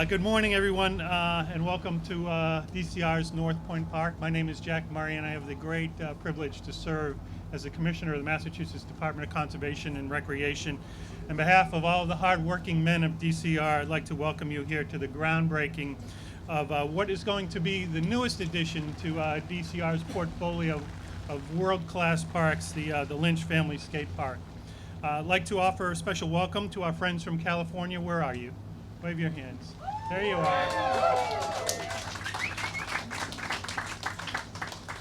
Good morning, everyone, and welcome to DCR's North Point Park. My name is Jack Murray, and I have the great privilege to serve as the Commissioner of the Massachusetts Department of Conservation and Recreation. On behalf of all the hard-working men of DCR, I'd like to welcome you here to the groundbreaking of what is going to be the newest addition to DCR's portfolio of world-class parks, the Lynch Family Skatepark. I'd like to offer a special welcome to our friends from California. Where are you? Wave your hands. There you are.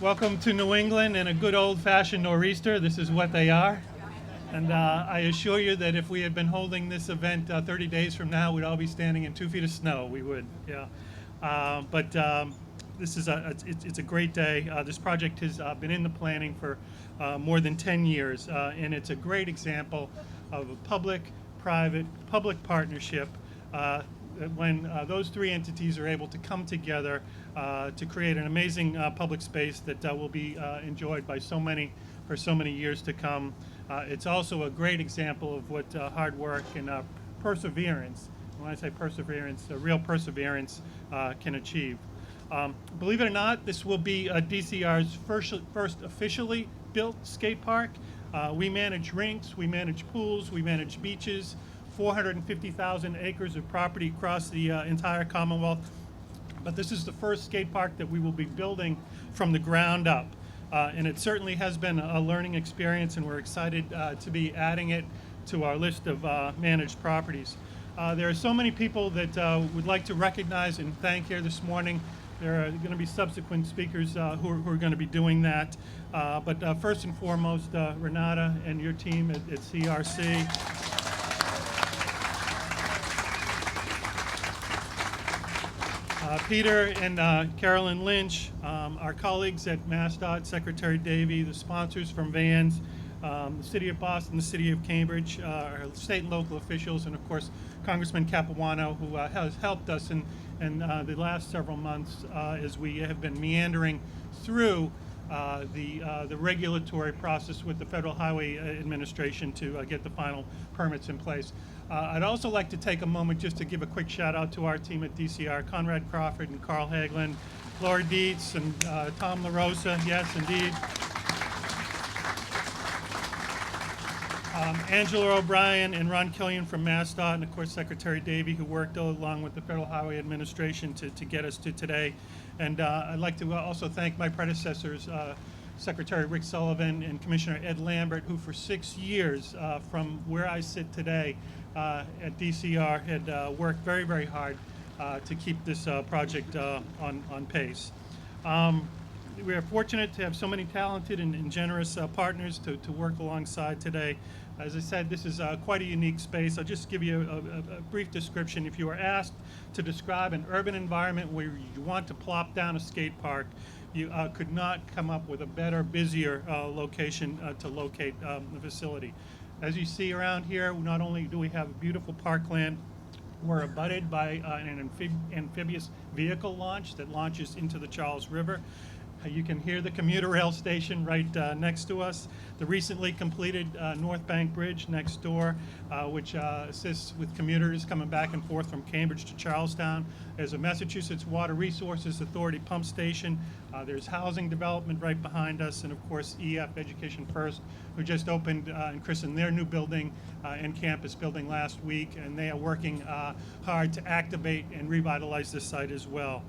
Welcome to New England and a good old-fashioned nor'easter. This is what they are. And I assure you that if we had been holding this event 30 days from now, we'd all be standing in 2 feet of snow. We would, yeah. But this is it's a great day. This project has been in the planning for more than 10 years, and it's a great example of a public-private, public partnership when those three entities are able to come together to create an amazing public space that will be enjoyed by for so many years to come. It's also a great example of what hard work and perseverance, when I say perseverance, real perseverance can achieve. Believe it or not, this will be DCR's first officially built skate park. We manage rinks, we manage pools, we manage beaches, 450,000 acres of property across the entire Commonwealth. But this is the first skate park that we will be building from the ground up. And it certainly has been a learning experience, and we're excited to be adding it to our list of managed properties. There are so many people that would like to recognize and thank here this morning. There are going to be subsequent speakers who are going to be doing that. But first and foremost, Renata and your team at CRC. Peter and Carolyn Lynch, our colleagues at MassDOT, Secretary Davey, the sponsors from Vans, the City of Boston, the City of Cambridge, our state and local officials, and of course Congressman Capuano, who has helped us in the last several months as we have been meandering through the regulatory process with the Federal Highway Administration to get the final permits in place. I'd also like to take a moment just to give a quick shout out to our team at DCR, Conrad Crawford and Carl Hagelin, Laura Dietz and Tom LaRosa, yes indeed. Angela O'Brien and Ron Killian from MassDOT, and of course Secretary Davey, who worked along with the Federal Highway Administration to get us to today. And I'd like to also thank my predecessors, Secretary Rick Sullivan and Commissioner Ed Lambert, who for 6 years from where I sit today at DCR had worked very, very hard to keep this project on pace. We are fortunate to have so many talented and generous partners to work alongside today. As I said, this is quite a unique space. I'll just give you a brief description. If you were asked to describe an urban environment where you want to plop down a skate park, you could not come up with a better, busier location to locate the facility. As you see around here, not only do we have beautiful parkland, we're abutted by an amphibious vehicle launch that launches into the Charles River. You can hear the commuter rail station right next to us. The recently completed North Bank Bridge next door, which assists with commuters coming back and forth from Cambridge to Charlestown. There's a Massachusetts Water Resources Authority pump station. There's housing development right behind us, and of course EF Education First, who just opened and christened their new building and campus building last week, and they are working hard to activate and revitalize this site as well.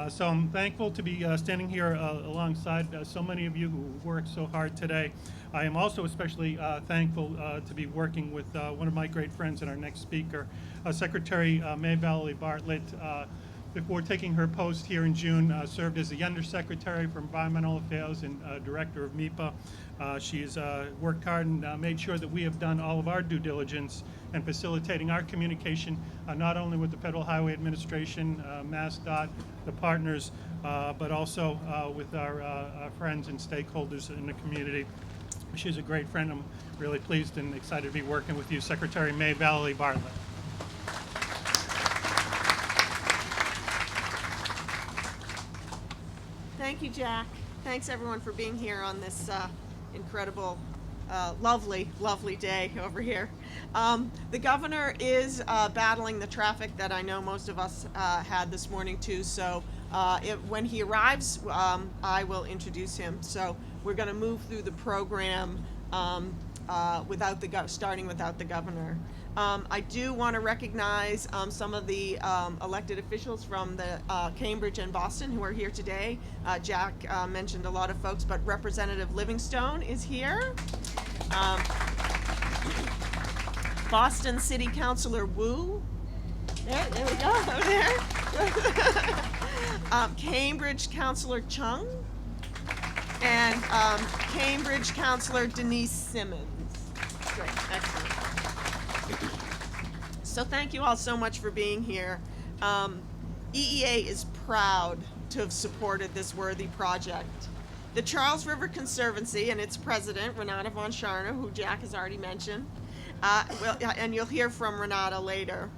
So I'm thankful to be standing here alongside so many of you who worked so hard today. I am also especially thankful to be working with one of my great friends and our next speaker, Secretary May Valley Bartlett. before taking her post here in June, served as the Undersecretary for Environmental Affairs and Director of MIPA. She has worked hard and made sure that we have done all of our due diligence in facilitating our communication, not only with the Federal Highway Administration, MassDOT, the partners, but also with our friends and stakeholders in the community. She's a great friend. I'm really pleased and excited to be working with you, Secretary May Valley Bartlett. Thank you, Jack. Thanks, everyone, for being here on this incredible, lovely day over here. The governor is battling the traffic that I know most of us had this morning, too. So when he arrives, I will introduce him. So we're going to move through the program starting without the governor. I do want to recognize some of the elected officials from the Cambridge and Boston who are here today. Jack mentioned a lot of folks, but Representative Livingstone is here. Boston City Councilor Wu. There we go, over there. Cambridge Councilor Chung. And Cambridge Councilor Denise Simmons. Great, excellent. So thank you all so much for being here. EEA is proud to have supported this worthy project. The Charles River Conservancy and its president, Renata von Scharner, who Jack has already mentioned, and you'll hear from Renata later,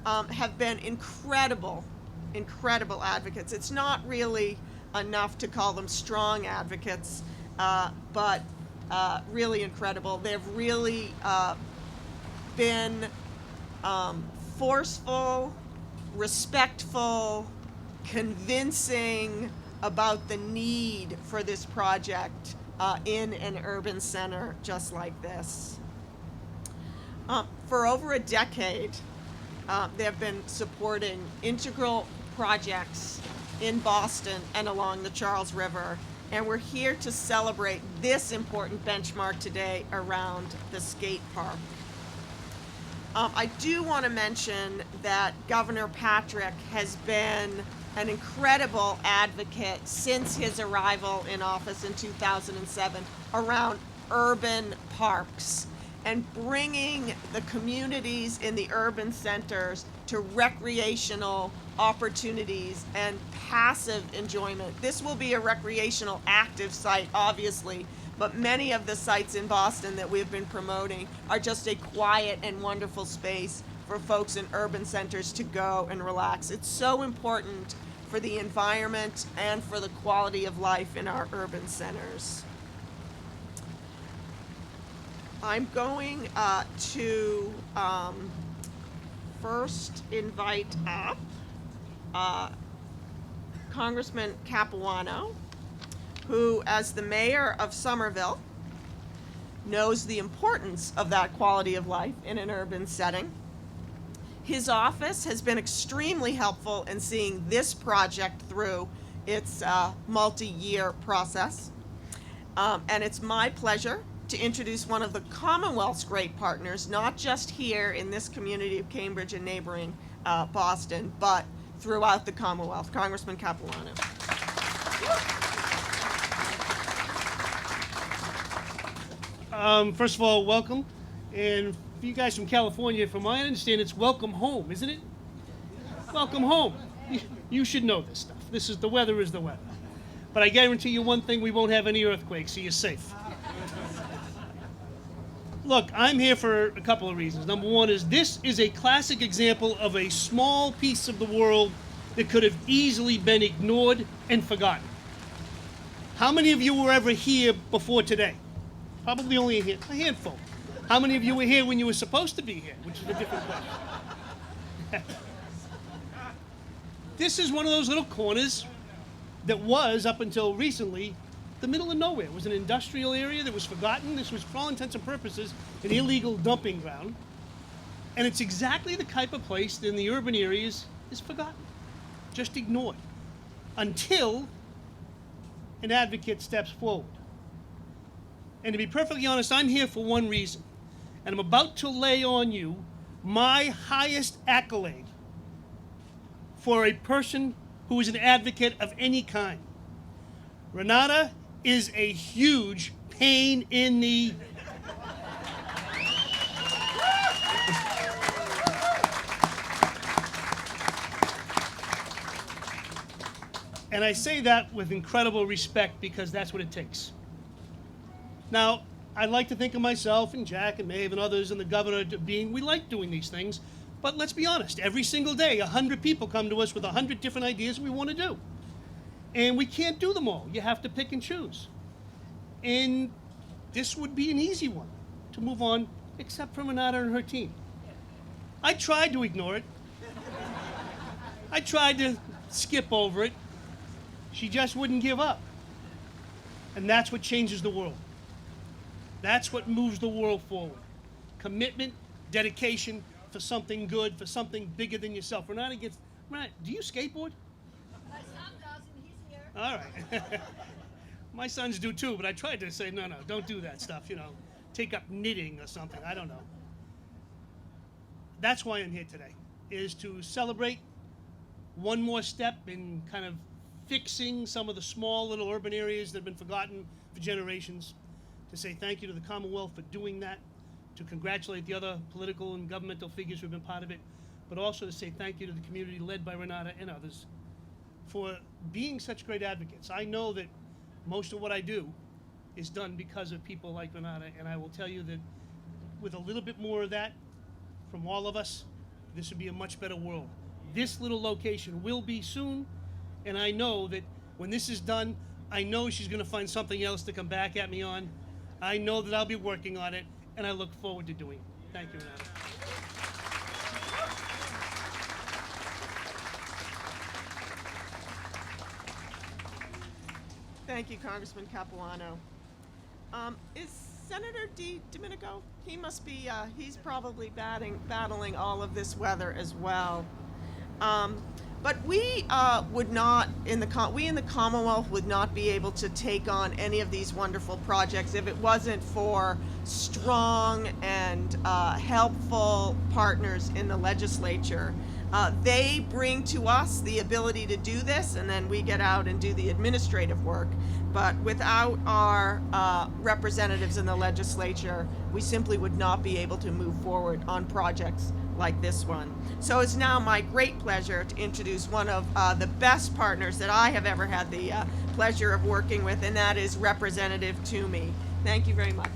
have been incredible advocates. It's not really enough to call them strong advocates, but really incredible. They've really been forceful, respectful, convincing about the need for this project in an urban center just like this. For over a decade, they've been supporting integral projects in Boston and along the Charles River, and we're here to celebrate this important benchmark today around the skate park. I do want to mention that Governor Patrick has been an incredible advocate since his arrival in office in 2007 around urban parks and bringing the communities in the urban centers to recreational opportunities and passive enjoyment. This will be a recreational active site, obviously, but many of the sites in Boston that we've been promoting are just a quiet and wonderful space for folks in urban centers to go and relax. It's so important for the environment and for the quality of life in our urban centers. I'm going to first invite up Congressman Capuano, who, as the mayor of Somerville, knows the importance of that quality of life in an urban setting. His office has been extremely helpful in seeing this project through its multi-year process. And it's my pleasure to introduce one of the Commonwealth's great partners, not just here in this community of Cambridge and neighboring Boston, but throughout the Commonwealth, Congressman Capuano. First of all, welcome. And for you guys from California, from my understanding, it's welcome home, isn't it? Welcome home. You should know this stuff. The weather is the weather. But I guarantee you one thing, we won't have any earthquakes, so you're safe. Look, I'm here for a couple of reasons. Number one is this is a classic example of a small piece of the world that could have easily been ignored and forgotten. How many of you were ever here before today? Probably only a handful. How many of you were here when you were supposed to be here, which is a different question. This is one of those little corners that was, up until recently, the middle of nowhere. It was an industrial area that was forgotten. This was, for all intents and purposes, an illegal dumping ground. And it's exactly the type of place that in the urban areas is forgotten, just ignored, until an advocate steps forward. And to be perfectly honest, I'm here for one reason. And I'm about to lay on you my highest accolade for a person who is an advocate of any kind. Renata is a huge pain in the... And I say that with incredible respect because that's what it takes. Now, I like to think of myself and Jack and Maeve and others and the governor we like doing these things, but let's be honest, every single day 100 people come to us with 100 different ideas we want to do. And we can't do them all. You have to pick and choose. And this would be an easy one to move on, except for Renata and her team. I tried to ignore it. I tried to skip over it. She just wouldn't give up. And that's what changes the world. That's what moves the world forward. Commitment, dedication for something good, for something bigger than yourself. Renata, do you skateboard? My son does, and he's here. All right. My sons do too, but I tried to say, no, don't do that stuff, take up knitting or something, I don't know. That's why I'm here today, is to celebrate one more step in kind of fixing some of the small little urban areas that have been forgotten for generations, to say thank you to the Commonwealth for doing that, to congratulate the other political and governmental figures who have been part of it, but also to say thank you to the community led by Renata and others for being such great advocates. I know that most of what I do is done because of people like Renata, and I will tell you that with a little bit more of that from all of us, this would be a much better world. This little location will be soon, and I know that when this is done, I know she's going to find something else to come back at me on. I know that I'll be working on it, and I look forward to doing it. Thank you, Renata. Thank you, Congressman Capuano. Is Senator Domenico? He must be, he's probably battling all of this weather as well. But we would not, we in the Commonwealth would not be able to take on any of these wonderful projects if it wasn't for strong and helpful partners in the legislature. They bring to us the ability to do this, and then we get out and do the administrative work. But without our representatives in the legislature, we simply would not be able to move forward on projects like this one. So it's now my great pleasure to introduce one of the best partners that I have ever had the pleasure of working with, and that is Representative Toomey. Thank you very much.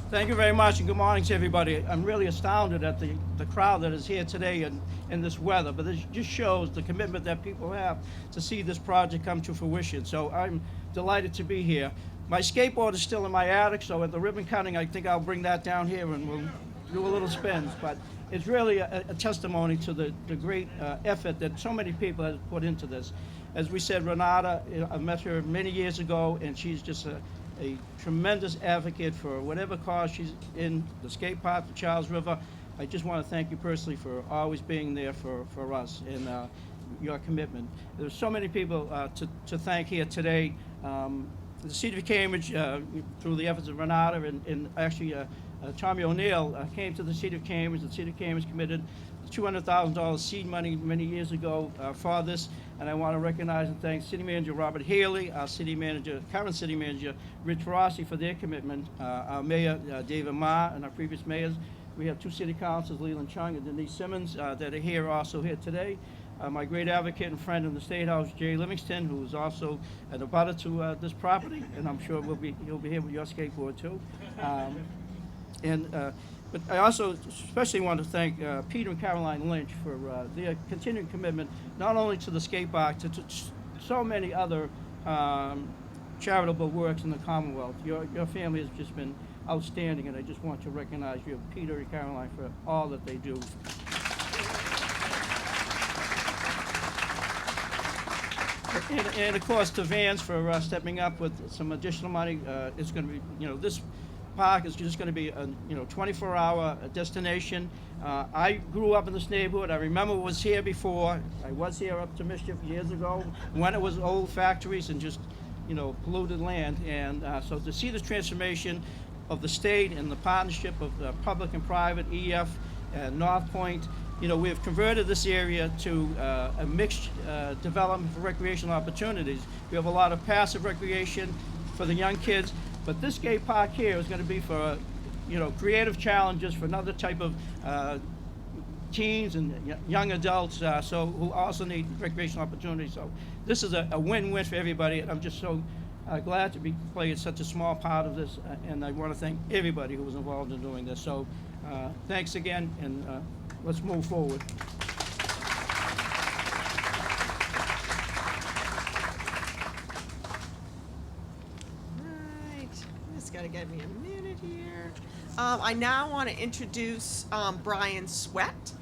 Thank you very much, and good morning to everybody. I'm really astounded at the crowd that is here today in this weather, but it just shows the commitment that people have to see this project come to fruition. So I'm delighted to be here. My skateboard is still in my attic, so at the ribbon cutting, I think I'll bring that down here and we'll do a little spins. But it's really a testimony to the great effort that so many people have put into this. As we said, Renata, I met her many years ago, and she's just a tremendous advocate for whatever cause she's in, the skate park, the Charles River. I just want to thank you personally for always being there for us and your commitment. There's so many people to thank here today. The City of Cambridge, through the efforts of Renata and actually Tommy O'Neill, came to the City of Cambridge. The City of Cambridge committed $200,000 seed money many years ago for this, and I want to recognize and thank City Manager Robert Haley, our current City Manager Rich Rossi for their commitment, our Mayor David Ma, and our previous mayors. We have two City Councilors, Leland Chung and Denise Simmons, that are also here today. My great advocate and friend in the State House, Jay Livingston, who is also an abutter to this property, and I'm sure he'll be here with your skateboard too. But I also especially want to thank Peter and Caroline Lynch for their continuing commitment, not only to the skate park, to so many other charitable works in the Commonwealth. Your family has just been outstanding, and I just want to recognize you, Peter and Caroline, for all that they do. And of course to Vans for stepping up with some additional money. It's going to be, this park is just going to be a 24-hour destination. I grew up in this neighborhood. I remember it was here before. I was here up to Mischief years ago when it was old factories and just polluted land. And so to see this transformation, of the state and the partnership of the public and private, EF, and North Point. You know, we have converted this area to a mixed development for recreational opportunities. We have a lot of passive recreation for the young kids, but this skate park here is going to be for, you know, creative challenges for another type of teens and young adults, so who also need recreational opportunities. So this is a win-win for everybody, and I'm just so glad to be playing such a small part of this, and I want to thank everybody who was involved in doing this. So thanks again, and let's move forward. Right, just gotta get me a minute here. I now want to introduce Brian Sweat.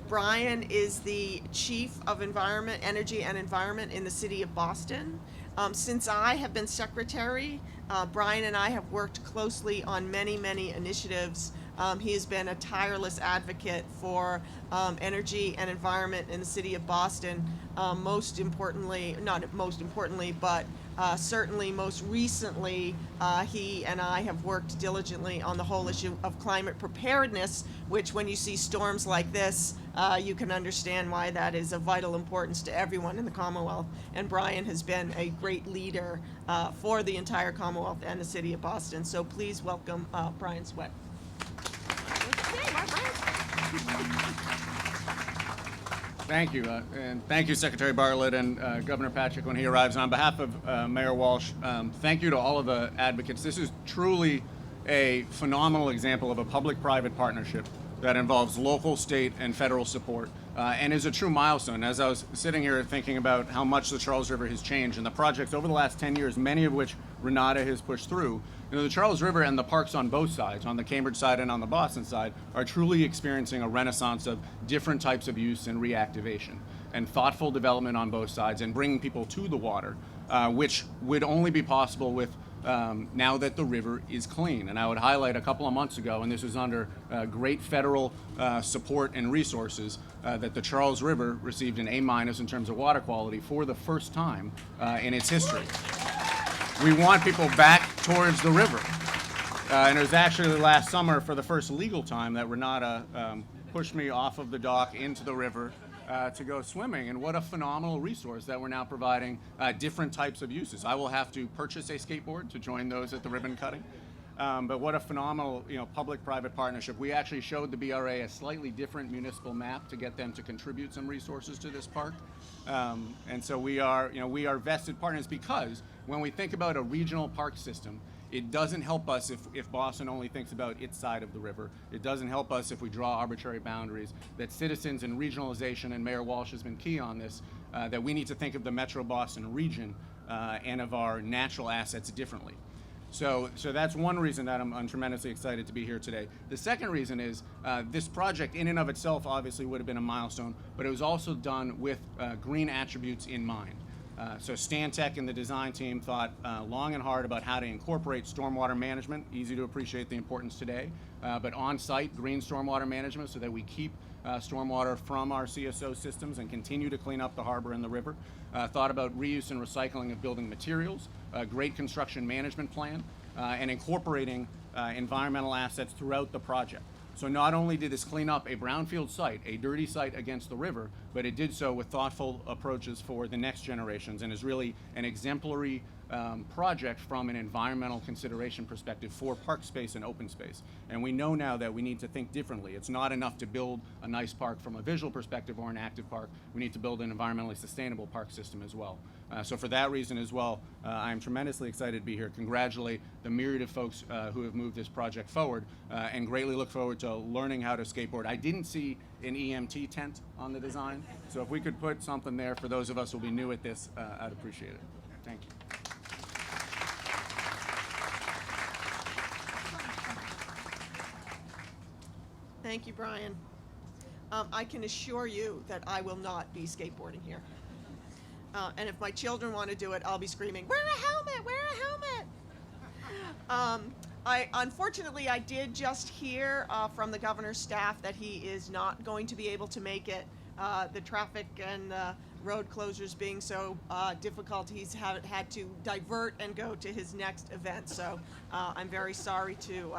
Brian is the Chief of Environment, Energy and Environment in the City of Boston. Since I have been Secretary, Brian and I have worked closely on many, many initiatives. He has been a tireless advocate for energy and environment in the City of Boston. Most importantly, not most importantly, but certainly most recently, he and I have worked diligently on the whole issue of climate preparedness, which when you see storms like this, you can understand why that is of vital importance to everyone in the Commonwealth. And Brian has been a great leader for the entire Commonwealth and the City of Boston. So please welcome Brian Sweat. Thank you, and thank you, Secretary Bartlett and Governor Patrick when he arrives. And on behalf of Mayor Walsh, thank you to all of the advocates. This is truly a phenomenal example of a public-private partnership that involves local, state, and federal support, and is a true milestone. As I was sitting here thinking about how much the Charles River has changed and the projects over the last 10 years, many of which Renata has pushed through, you know, the Charles River and the parks on both sides, on the Cambridge side and on the Boston side, are truly experiencing a renaissance of different types of use and reactivation and thoughtful development on both sides and bringing people to the water, which would only be possible with now that the river is clean. And I would highlight a couple of months ago, and this was under great federal support and resources, that the Charles River received an A- in terms of water quality for the first time in its history. We want people back towards the river. And it was actually last summer, for the first legal time, that Renata pushed me off of the dock into the river to go swimming. And what a phenomenal resource that we're now providing different types of uses. I will have to purchase a skateboard to join those at the ribbon cutting. But what a phenomenal, you know, public-private partnership. We actually showed the BRA a slightly different municipal map to get them to contribute some resources to this park. And so we are vested partners, because when we think about a regional park system, it doesn't help us if Boston only thinks about its side of the river. It doesn't help us if we draw arbitrary boundaries. That citizens and regionalization, and Mayor Walsh has been key on this, that we need to think of the Metro Boston region and of our natural assets differently. So that's one reason that I'm tremendously excited to be here today. The second reason is this project in and of itself obviously would have been a milestone, but it was also done with green attributes in mind. So Stantec and the design team thought long and hard about how to incorporate stormwater management, easy to appreciate the importance today, but on-site green stormwater management so that we keep stormwater from our CSO systems and continue to clean up the harbor and the river. Thought about reuse and recycling of building materials, a great construction management plan, and incorporating environmental assets throughout the project. So not only did this clean up a brownfield site, a dirty site against the river, but it did so with thoughtful approaches for the next generations, and is really an exemplary project from an environmental consideration perspective for park space and open space. And we know now that we need to think differently. It's not enough to build a nice park from a visual perspective or an active park. We need to build an environmentally sustainable park system as well. So for that reason as well, I'm tremendously excited to be here. Congratulate the myriad of folks who have moved this project forward, and greatly look forward to learning how to skateboard. I didn't see an EMT tent on the design, so if we could put something there for those of us who will be new at this, I'd appreciate it. Thank you. Thank you, Brian. I can assure you that I will not be skateboarding here. And if my children want to do it, I'll be screaming, "Wear a helmet! Wear a helmet!" Unfortunately, I did just hear from the governor's staff that he is not going to be able to make it. The traffic and road closures being so difficult, he's had to divert and go to his next event. So I'm very sorry to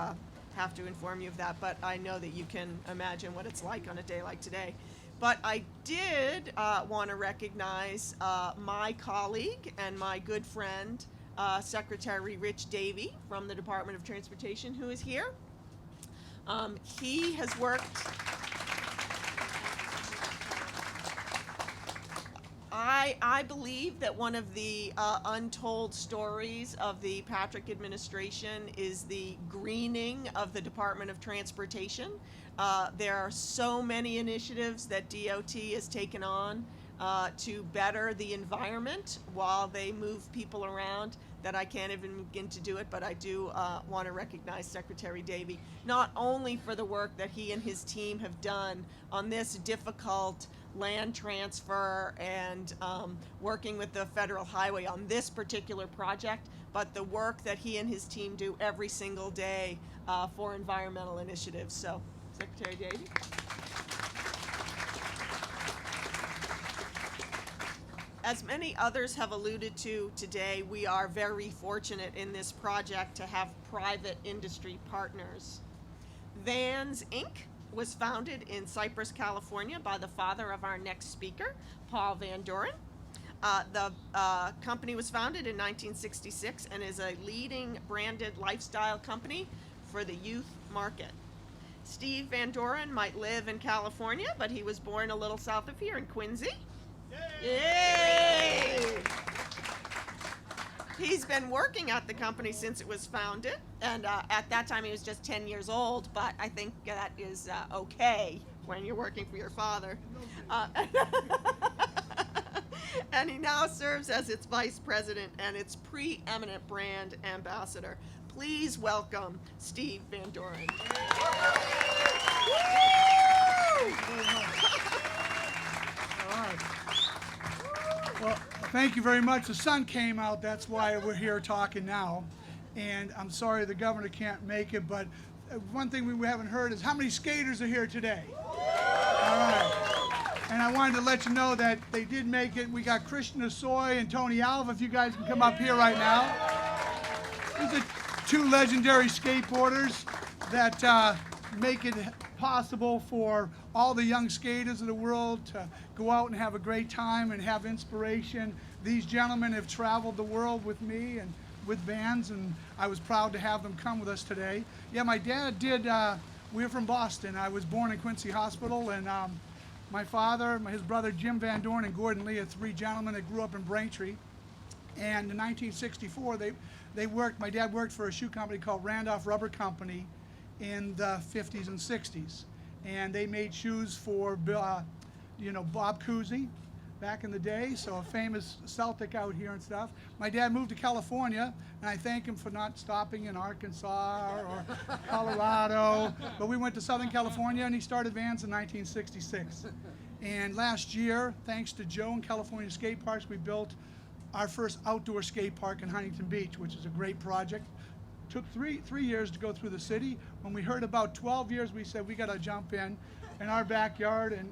have to inform you of that, but I know that you can imagine what it's like on a day like today. But I did want to recognize my colleague and my good friend, Secretary Rich Davey from the Department of Transportation, who is here. He has worked. I believe that one of the untold stories of the Patrick administration is the greening of the Department of Transportation. There are so many initiatives that DOT has taken on to better the environment while they move people around that I can't even begin to do it, but I do want to recognize Secretary Davey, not only for the work that he and his team have done on this difficult land transfer and working with the federal highway on this particular project, but the work that he and his team do every single day for environmental initiatives. So, Secretary Davey. As many others have alluded to today, we are very fortunate in this project to have private industry partners. Vans Inc. was founded in Cypress, California by the father of our next speaker, Paul Van Doren. The company was founded in 1966 and is a leading branded lifestyle company for the youth market. Steve Van Doren might live in California, but he was born a little south of here in Quincy. Yay! He's been working at the company since it was founded, and at that time he was just 10 years old, but I think that is okay when you're working for your father. And he now serves as its vice president and its preeminent brand ambassador. Please welcome Steve Van Doren. All right. Well, thank you very much. The sun came out, that's why we're here talking now. And I'm sorry the governor can't make it, but one thing we haven't heard is how many skaters are here today? All right. And I wanted to let you know that they did make it. We got Christian Asoy and Tony Alva, if you guys can come up here right now. These are two legendary skateboarders that make it possible for all the young skaters of the world to go out and have a great time and have inspiration. These gentlemen have traveled the world with me and with Vans, and I was proud to have them come with us today. Yeah, my dad did, we're from Boston. I was born in Quincy Hospital, and my father, his brother Jim Van Doren and Gordon Lee are three gentlemen that grew up in Braintree. And in 1964, my dad worked for a shoe company called Randolph Rubber Company in the 50s and 60s. And they made shoes for, Bob Cousy back in the day, so a famous Celtic out here and stuff. My dad moved to California, and I thank him for not stopping in Arkansas or Colorado. But we went to Southern California, and he started Vans in 1966. And last year, thanks to Joe and California Skateparks, we built our first outdoor skate park in Huntington Beach, which is a great project. Took three years to go through the city. When we heard about 12 years, we said we got to jump in our backyard and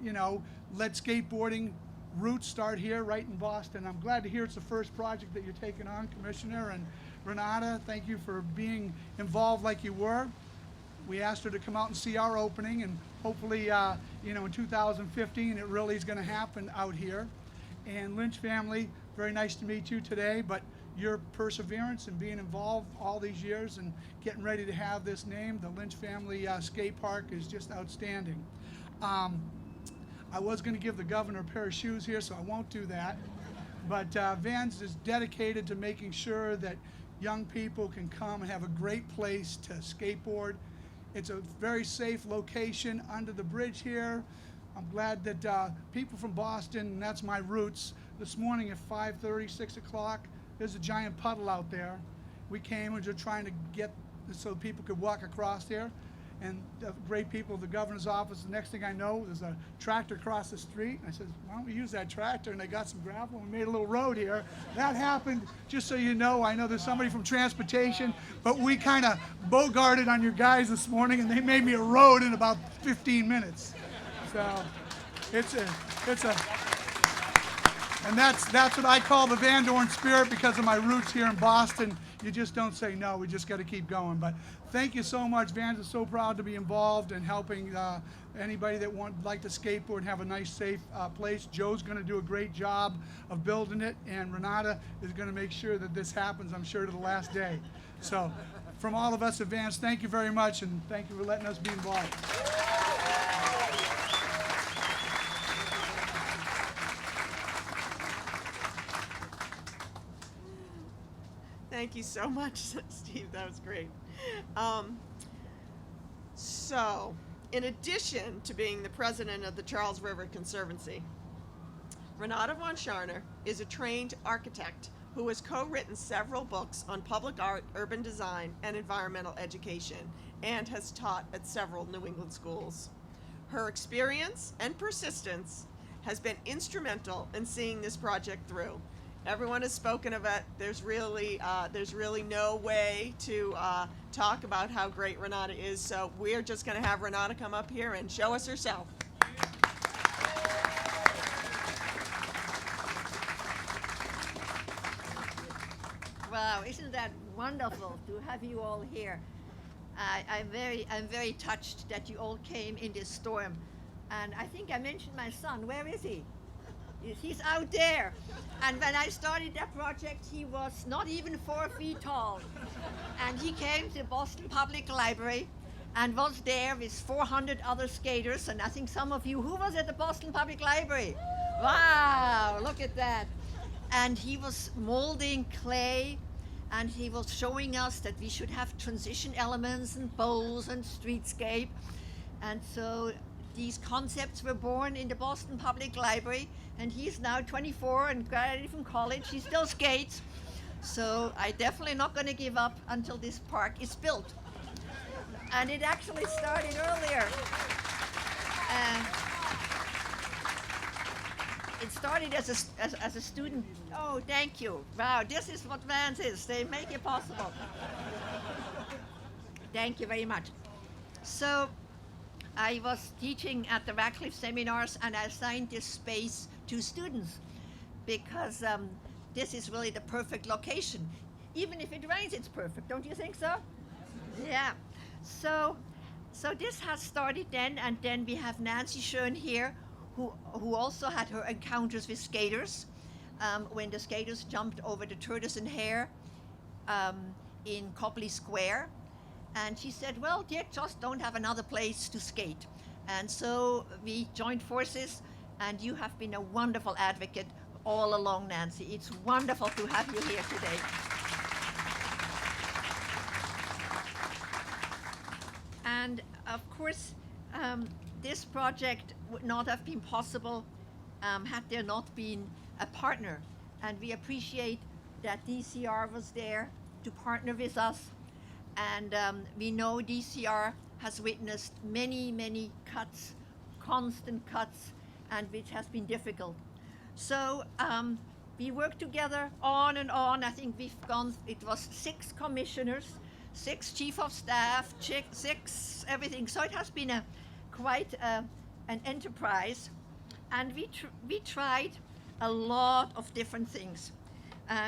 let skateboarding roots start here right in Boston. I'm glad to hear it's the first project that you're taking on, Commissioner. And Renata, thank you for being involved like you were. We asked her to come out and see our opening, and hopefully in 2015 it really is going to happen out here. And Lynch family, very nice to meet you today, but your perseverance and being involved all these years and getting ready to have this name, the Lynch Family Skate Park, is just outstanding. I was going to give the governor a pair of shoes here, so I won't do that. But Vans is dedicated to making sure that young people can come and have a great place to skateboard. It's a very safe location under the bridge here. I'm glad that people from Boston, and that's my roots, this morning at 5:30, 6 o'clock, there's a giant puddle out there. We came and just trying to get so people could walk across there. And the great people of the governor's office, the next thing I know, there's a tractor across the street. And I said, why don't we use that tractor? And they got some gravel and we made a little road here. That happened, just so you know, I know there's somebody from transportation, but we kind of bogarted on your guys this morning and they made me a road in about 15 minutes. So it's a And that's what I call the Van Dorn spirit because of my roots here in Boston. You just don't say no. We just got to keep going. But thank you so much. Vans is so proud to be involved in helping anybody that would like to skateboard and have a nice, safe place. Joe's going to do a great job of building it, and Renata is going to make sure that this happens, I'm sure, to the last day. So from all of us at Vans, thank you very much, and thank you for letting us be involved. Thank you so much, Steve. That was great. So, in addition to being the president of the Charles River Conservancy, Renata von Scharner is a trained architect who has co-written several books on public art, urban design, and environmental education, and has taught at several New England schools. Her experience and persistence has been instrumental in seeing this project through. Everyone has spoken of it. There's really no way to talk about how great Renata is. So we're just going to have Renata come up here and show us herself. Wow, isn't that wonderful to have you all here? I'm very touched that you all came in this storm. And I think I mentioned my son. Where is he? He's out there. And when I started that project, he was not even 4 feet tall. And he came to the Boston Public Library and was there with 400 other skaters. And I think some of you, who was at the Boston Public Library? Wow, look at that. And he was molding clay, and he was showing us that we should have transition elements and bowls and streetscape. And so these concepts were born in the Boston Public Library, and he's now 24 and graduated from college. He still skates. So I'm definitely not going to give up until this park is built. And it actually started earlier. It started as a student. Oh, thank you. Wow, this is what Vans is. They make it possible. Thank you very much. So I was teaching at the Radcliffe seminars, and I assigned this space to students because this is really the perfect location. Even if it rains, it's perfect. Don't you think so? Yeah. So this has started then, and then we have Nancy Schoen here, who also had her encounters with skaters when the skaters jumped over the tortoise and hare in Copley Square. And she said, well, they just don't have another place to skate. And so we joined forces, and you have been a wonderful advocate all along, Nancy. It's wonderful to have you here today. And of course, this project would not have been possible had there not been a partner. And we appreciate that DCR was there to partner with us. And we know DCR has witnessed many cuts, constant cuts, and which has been difficult. So we worked together on and on. I think it was 6 commissioners, 6 chief of staff, 6 everything. So it has been quite an enterprise. And we tried a lot of different things.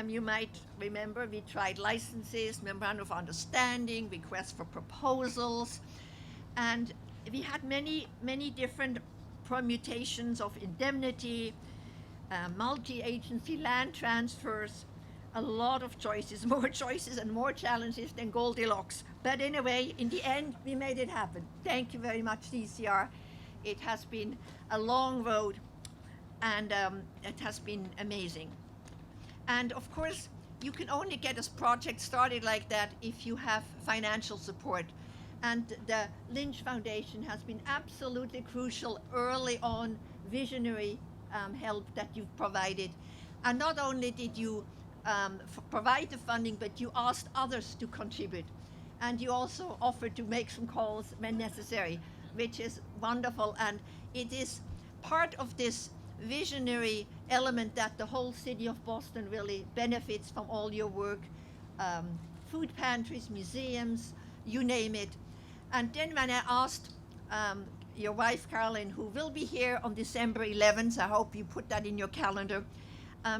You might remember we tried licenses, memorandum of understanding, requests for proposals, and we had many different permutations of indemnity, multi-agency land transfers, a lot of choices, more choices and more challenges than Goldilocks. But anyway, in the end, we made it happen. Thank you very much, DCR. It has been a long road, and it has been amazing. And of course, you can only get a project started like that if you have financial support. And the Lynch Foundation has been absolutely crucial early on, visionary help that you've provided. And not only did you provide the funding, but you asked others to contribute. And you also offered to make some calls when necessary, which is wonderful. And it is part of this visionary element that the whole city of Boston really benefits from all your work, food pantries, museums, you name it. And then when I asked your wife, Carolyn, who will be here on December 11th, I hope you put that in your calendar,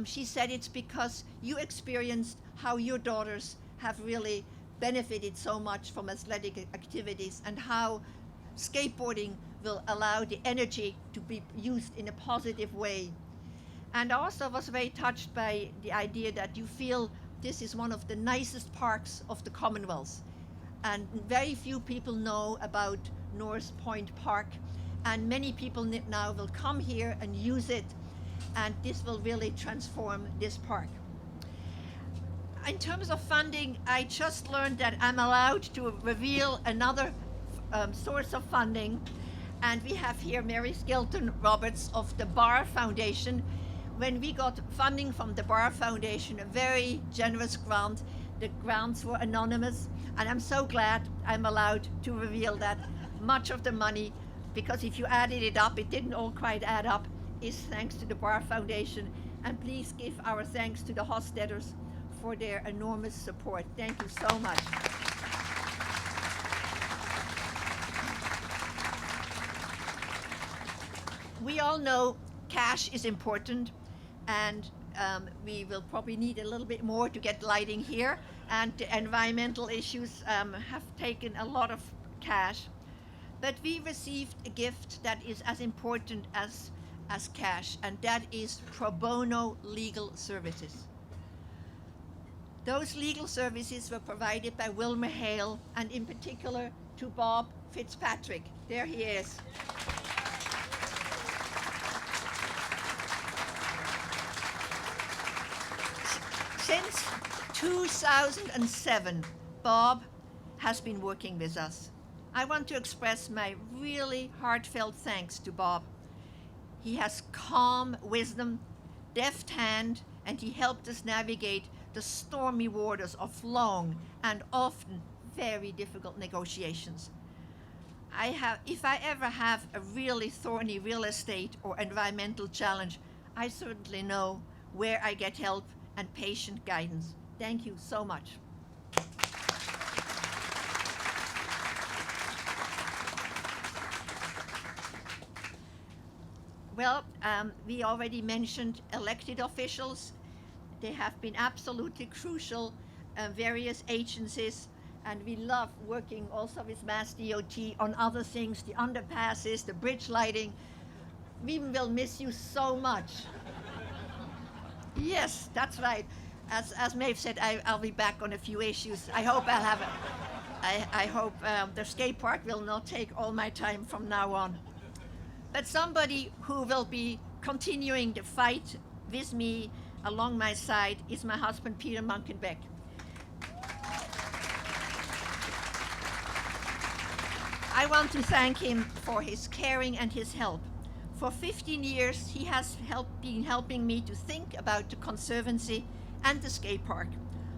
She said it's because you experienced how your daughters have really benefited so much from athletic activities, and how skateboarding will allow the energy to be used in a positive way. And also was very touched by the idea that you feel this is one of the nicest parks of the Commonwealth. And very few people know about North Point Park, and many people now will come here and use it, and this will really transform this park. In terms of funding, I just learned that I'm allowed to reveal another source of funding, and we have here Mary Skilton Roberts of the Barr Foundation. When we got funding from the Barr Foundation, a very generous grant, the grants were anonymous, and I'm so glad I'm allowed to reveal that much of the money, because if you added it up, it didn't all quite add up, is thanks to the Barr Foundation. And please give our thanks to the Hofstetters for their enormous support. Thank you so much. We all know cash is important, and we will probably need a little bit more to get lighting here, and the environmental issues have taken a lot of cash. But we received a gift that is as important as cash, and that is pro bono legal services. Those legal services were provided by Wilmer Hale, and in particular to Bob Fitzpatrick. There he is. Since 2007, Bob has been working with us. I want to express my really heartfelt thanks to Bob. He has calm wisdom, deft hand, and he helped us navigate the stormy waters of long and often very difficult negotiations. If I ever have a really thorny real estate or environmental challenge, I certainly know where I get help and patient guidance. Thank you so much. Well, we already mentioned elected officials. They have been absolutely crucial, various agencies, and we love working also with Mass DOT on other things, the underpasses, the bridge lighting. We will miss you so much. Yes, that's right. As Maeve said, I'll be back on a few issues. I hope I'll have I hope the skate park will not take all my time from now on. But somebody who will be continuing the fight with me along my side is my husband, Peter Munkenbeck. I want to thank him for his caring and his help. For 15 years, he has been helping me to think about the Conservancy and the skate park.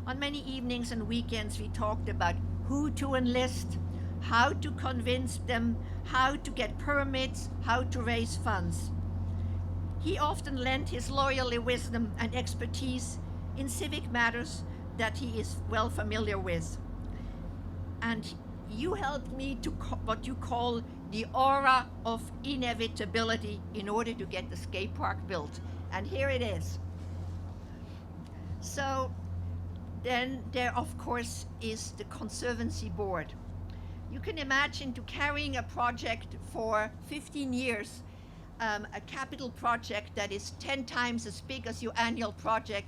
On many evenings and weekends, we talked about who to enlist, how to convince them, how to get permits, how to raise funds. He often lent his loyal wisdom and expertise in civic matters that he is well familiar with. And you helped me to what you call the aura of inevitability in order to get the skate park built. And here it is. So then there, of course, is the Conservancy Board. You can imagine to carrying a project for 15 years, a capital project that is 10 times as big as your annual budget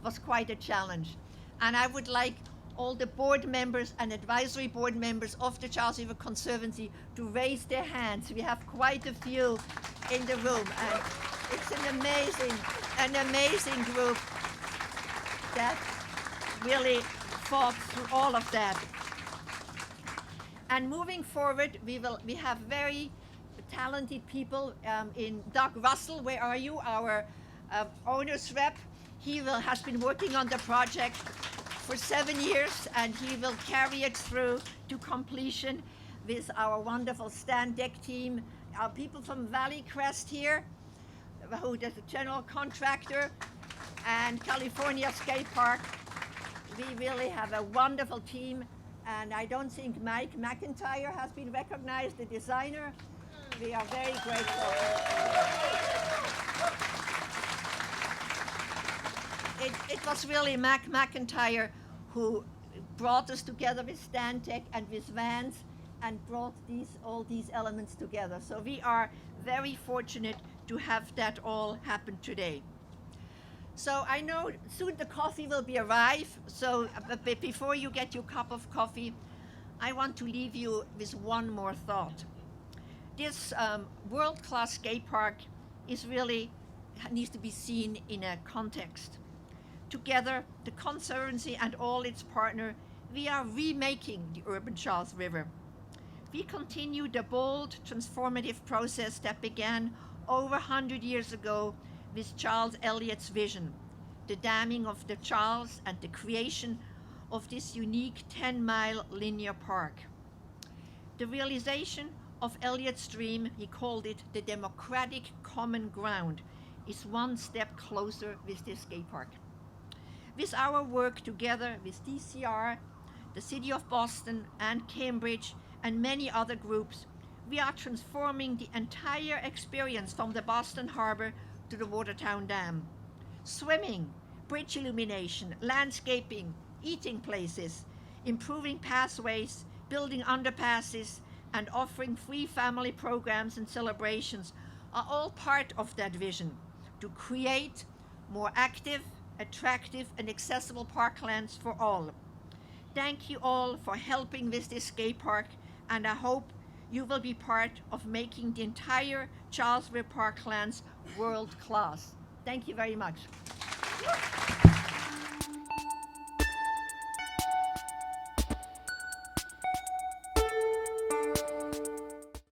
was quite a challenge. And I would like all the board members and advisory board members of the Charles River Conservancy to raise their hands. We have quite a few in the room, and it's an amazing group that really fought through all of that. And moving forward, we have very talented people in Doug Russell. Where are you? Our owner's rep. He has been working on the project for 7 years, and he will carry it through to completion with our wonderful stand deck team. Our people from Valley Crest here, who is a general contractor, and California Skate Park. We really have a wonderful team, and I don't think Mike McIntyre has been recognized, the designer. We are very grateful. it was really Mac McIntyre who brought us together with Stantec and with Vance and brought all these elements together. So we are very fortunate to have that all happen today. So I know soon the coffee will be arrive. So but before you get your cup of coffee, I want to leave you with one more thought. This world-class skate park needs to be seen in a context. Together, the Conservancy and all its partners, we are remaking the urban Charles River. We continue the bold, transformative process that began over 100 years ago with Charles Elliott's vision, the damming of the Charles and the creation of this unique 10-mile linear park. The realization of Elliott's dream, he called it the democratic common ground, is one step closer with this skate park. With our work together with DCR, the City of Boston and Cambridge and many other groups, we are transforming the entire experience from the Boston Harbor to the Watertown Dam. Swimming, bridge illumination, landscaping, eating places, improving pathways, building underpasses, and offering free family programs and celebrations are all part of that vision to create more active, attractive, and accessible parklands for all. Thank you all for helping with this skate park, and I hope you will be part of making the entire Charles River Parklands world class. Thank you very much.